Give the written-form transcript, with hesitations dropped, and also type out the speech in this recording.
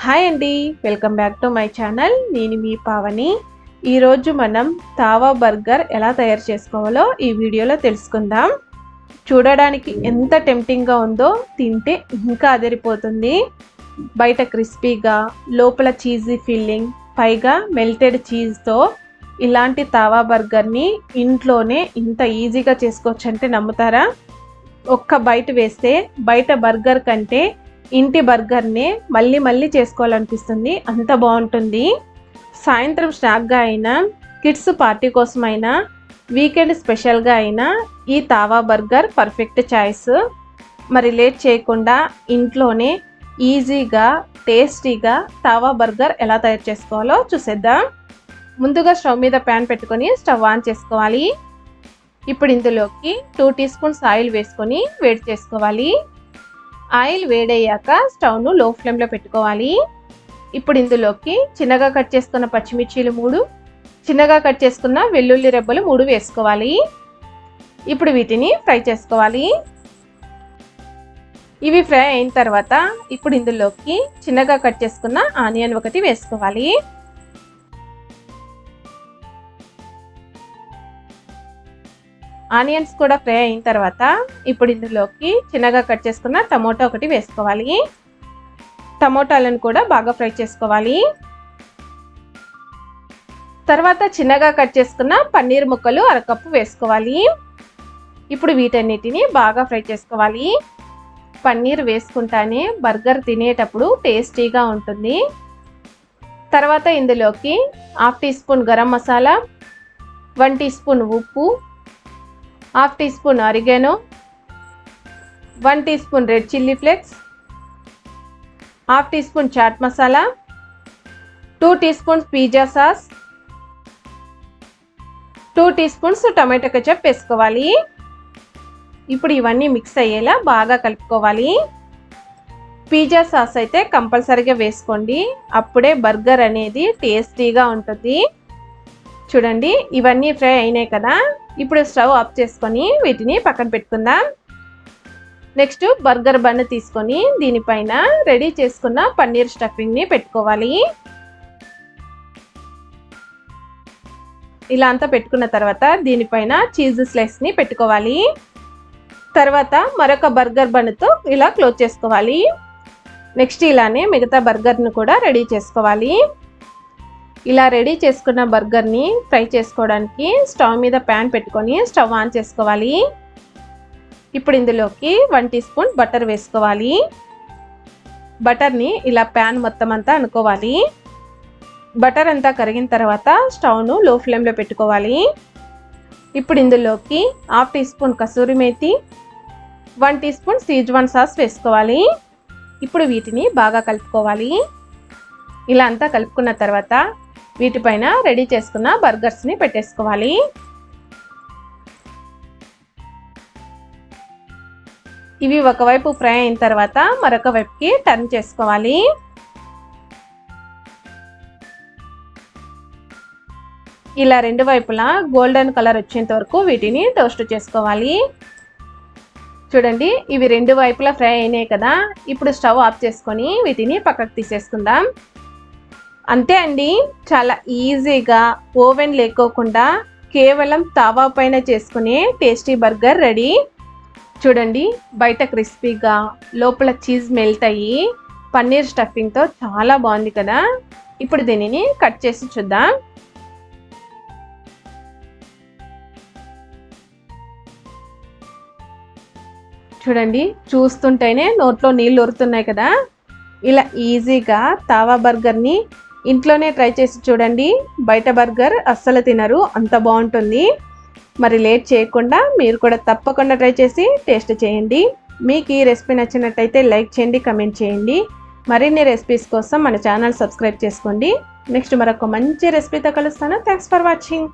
Hi అండి, welcome back to my channel. నేను మీ పావని. ఈరోజు మనం తావా బర్గర్ ఎలా తయారు చేసుకోవాలో ఈ వీడియోలో తెలుసుకుందాం. చూడడానికి ఎంత టెంప్టింగ్గా ఉందో, తింటే ఇంకా అదిరిపోతుంది. బయట క్రిస్పీగా, లోపల చీజీ ఫిల్లింగ్, పైగా మెల్టెడ్ చీజ్తో ఇలాంటి తావా బర్గర్ని ఇంట్లోనే ఇంత ఈజీగా చేసుకోవచ్చు అంటే నమ్ముతారా? ఒక్క బైట్ వేస్తే బయట బర్గర్ కంటే ఇంటి బర్గర్నే మళ్ళీ మళ్ళీ చేసుకోవాలనిపిస్తుంది, అంత బాగుంటుంది. సాయంత్రం స్నాక్గా అయినా, కిడ్స్ పార్టీ కోసమైనా, వీకెండ్ స్పెషల్గా అయినా ఈ తావా బర్గర్ పర్ఫెక్ట్ చాయిస్. మరి లేట్ చేయకుండా ఇంట్లోనే ఈజీగా టేస్టీగా తావా బర్గర్ ఎలా తయారు చేసుకోవాలో చూసేద్దాం. ముందుగా స్టవ్ మీద ప్యాన్ పెట్టుకొని స్టవ్ ఆన్ చేసుకోవాలి. ఇప్పుడు ఇందులోకి 2 టీ స్పూన్స్ ఆయిల్ వేసుకొని వేడి చేసుకోవాలి. ఆయిల్ వేడయ్యాక స్టవ్ను లో ఫ్లేమ్లో పెట్టుకోవాలి. ఇప్పుడు ఇందులోకి చిన్నగా కట్ చేసుకున్న పచ్చిమిర్చీలు 3, చిన్నగా కట్ చేసుకున్న వెల్లుల్లి రెబ్బలు 3 వేసుకోవాలి. ఇప్పుడు వీటిని ఫ్రై చేసుకోవాలి. ఇవి ఫ్రై అయిన తర్వాత ఇప్పుడు ఇందులోకి చిన్నగా కట్ చేసుకున్న ఆనియన్ 1 వేసుకోవాలి. ఆనియన్స్ కూడా ఫ్రై అయిన తర్వాత ఇప్పుడు ఇందులోకి చిన్నగా కట్ చేసుకున్న టమోటా 1 వేసుకోవాలి. టమోటాలను కూడా బాగా ఫ్రై చేసుకోవాలి. తర్వాత చిన్నగా కట్ చేసుకున్న పన్నీర్ ముక్కలు 1/2 కప్పు వేసుకోవాలి. ఇప్పుడు వీటన్నిటిని బాగా ఫ్రై చేసుకోవాలి. పన్నీర్ వేసుకుంటానే బర్గర్ తినేటప్పుడు టేస్టీగా ఉంటుంది. తర్వాత ఇందులోకి 1/2 teaspoon garam masala, 1 teaspoon ఉప్పు, 1/2 teaspoon oregano, 1 teaspoon red chilli flakes, 1/2 teaspoon chaat masala, 2 teaspoons pizza sauce, 2 teaspoons tomato ketchup వేసుకోవాలి. ఇప్పుడు ఇవన్నీ మిక్స్ అయ్యేలా బాగా కలుపుకోవాలి. పిజ్జా సాస్ అయితే కంపల్సరీగా వేసుకోండి, అప్పుడే బర్గర్ అనేది టేస్టీగా ఉంటుంది. చూడండి, ఇవన్నీ ఫ్రై అయినాయి కదా. ఇప్పుడు స్టవ్ ఆఫ్ చేసుకొని వీటిని పక్కన పెట్టుకుందాం. నెక్స్ట్ బర్గర్ బన్ తీసుకొని దీనిపైన రెడీ చేసుకున్న పన్నీర్ స్టఫింగ్ని పెట్టుకోవాలి. ఇలా అంతా పెట్టుకున్న తర్వాత దీనిపైన చీజ్ స్లైస్ని పెట్టుకోవాలి. తర్వాత మరొక బర్గర్ బన్తో ఇలా క్లోజ్ చేసుకోవాలి. నెక్స్ట్ ఇలానే మిగతా బర్గర్ను కూడా రెడీ చేసుకోవాలి. ఇలా రెడీ చేసుకున్న బర్గర్ని ఫ్రై చేసుకోవడానికి స్టవ్ మీద ప్యాన్ పెట్టుకొని స్టవ్ ఆన్ చేసుకోవాలి. ఇప్పుడు ఇందులోకి 1 టీ స్పూన్ బటర్ వేసుకోవాలి. బటర్ని ఇలా ప్యాన్ మొత్తం అంతా అనుకోవాలి. బటర్ అంతా కరిగిన తర్వాత స్టవ్ను లో ఫ్లేమ్లో పెట్టుకోవాలి. ఇప్పుడు ఇందులోకి 1/2 teaspoon kasuri methi, 1 teaspoon Schezwan sauce వేసుకోవాలి. ఇప్పుడు వీటిని బాగా కలుపుకోవాలి. ఇలా అంతా కలుపుకున్న తర్వాత వీటిపైన రెడీ చేసుకున్న బర్గర్స్ని పెట్టేసుకోవాలి. ఇవి ఒకవైపు ఫ్రై అయిన తర్వాత మరొక వైపుకి టర్న్ చేసుకోవాలి. ఇలా 2 వైపులా గోల్డెన్ కలర్ వచ్చేంత వరకు వీటిని టోస్ట్ చేసుకోవాలి. చూడండి, ఇవి 2 వైపులా ఫ్రై అయినాయి కదా. ఇప్పుడు స్టవ్ ఆఫ్ చేసుకొని వీటిని పక్కకు తీసేసుకుందాం. అంతే అండి, చాలా ఈజీగా ఓవెన్ లేకోకుండా కేవలం తావా పైన చేసుకునే టేస్టీ బర్గర్ రెడీ. చూడండి, బయట క్రిస్పీగా, లోపల చీజ్ మెల్ట్ అయ్యి పన్నీర్ స్టఫింగ్తో చాలా బాగుంది కదా. ఇప్పుడు దీనిని కట్ చేసి చూద్దాం. చూడండి, చూస్తుంటేనే నోట్లో నీళ్ళు ఊరుతున్నాయి కదా. ఇలా ఈజీగా తావా బర్గర్ని ఇంట్లోనే ట్రై చేసి చూడండి. బయట బర్గర్ అస్సలు తినరు, అంత బాగుంటుంది. మరి లేట్ చేయకుండా మీరు కూడా తప్పకుండా ట్రై చేసి టేస్ట్ చేయండి. మీకు ఈ రెసిపీ నచ్చినట్టయితే లైక్ చేయండి, కమెంట్ చేయండి. మరిన్ని రెసిపీస్ కోసం మన ఛానల్ సబ్స్క్రైబ్ చేసుకోండి. నెక్స్ట్ మరొక మంచి రెసిపీతో కలుస్తాను. Thanks for watching.